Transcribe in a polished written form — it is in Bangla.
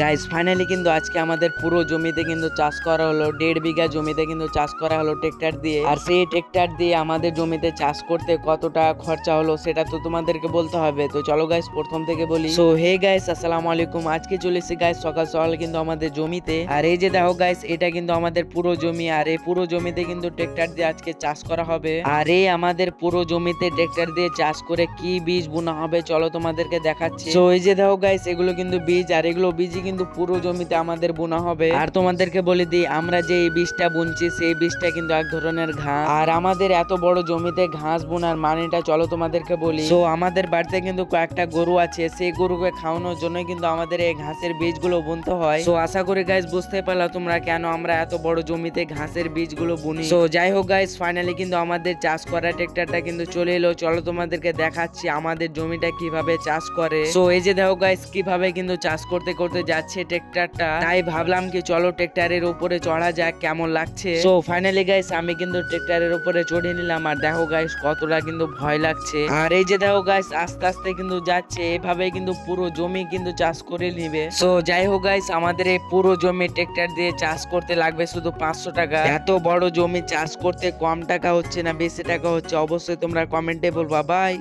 গাইস ফাইনালি কিন্তু আজকে আমাদের পুরো জমিতে কিন্তু চাষ করা হলো, 1.5 বিঘা জমিতে কিন্তু চাষ করা হলো ট্রেক্টর দিয়ে। আর সেই ট্রেক্টর দিয়ে আমাদের জমিতে চাষ করতে কত টাকা খরচা হলো সেটা তো তোমাদেরকে বলতে হবে। তো চলো গাইস প্রথম থেকে বলি। সো হে গাইস আসসালামু আলাইকুম, আজকে চলে এসেছি গাইস সকাল সকাল কিন্তু আমাদের জমিতে। আর এই যে দেখো গাইস এটা কিন্তু আমাদের পুরো জমি, আর এই পুরো জমিতে কিন্তু ট্রেক্টর দিয়ে আজকে চাষ করা হবে। আর এই আমাদের পুরো জমিতে ট্রেক্টর দিয়ে চাষ করে কি বীজ বোনা হবে চলো তোমাদেরকে দেখাচ্ছি। সো এই যে দেখো গাইস এগুলো কিন্তু বীজ, আর এগুলো বীজই কিন্তু পুরো জমিতে আমাদের বোনা হবে। আর তোমাদেরকে বলে দিই আমরা যে এই বীজটা বুনছি সেই বীজটা কিন্তু এক ধরনের ঘাস। আর আমাদের এত বড় জমিতে ঘাস বোনার মানেটা চলো তোমাদেরকে বলি। সো আমাদের বাড়িতে কিন্তু কয়েকটা গরু আছে, সেই গরুকে খাওয়ানোর জন্য কিন্তু আমাদের এই ঘাসের বীজগুলো বুনতে হয়। সো আশা করি গাইস বুঝতে পারলা তোমরা কেন আমরা এত বড় জমিতে ঘাসের বীজগুলো বুনি। সো যাই হোক গাইস ফাইনালি কিন্তু আমাদের চাষ করা ট্রেক্টরটা কিন্তু চলে এলো, চলো তোমাদেরকে দেখাচ্ছি আমাদের জমিটা কিভাবে চাষ করে। সো এই যে দেখো গাইস কিভাবে কিন্তু চাষ করতে করতে যাচ্ছে ট্রেক্টরটা, তাই ভাবলাম কি চলো ট্রেক্টরের উপরে চড়া যাক কেমন লাগছে। সো ফাইনালি গাইস আমি কিন্তু ট্রেক্টরের উপরে চড়ে নিলাম, আর দেখো গাইস কতটা কিন্তু ভয় লাগছে। আর এই যে দেখো গাইস আস্তে আস্তে কিন্তু যাচ্ছে, এভাবে কিন্তু পুরো জমি কিন্তু চাষ করে নিবে। সো যাই হোক গাইস আমাদের এই পুরো জমি ট্রেক্টর দিয়ে চাষ করতে লাগবে শুধু 500 টাকা। এত বড় জমি চাষ করতে কম টাকা হচ্ছে না বেশি টাকা হচ্ছে অবশ্যই তোমরা কমেন্টে বলবা। বাই।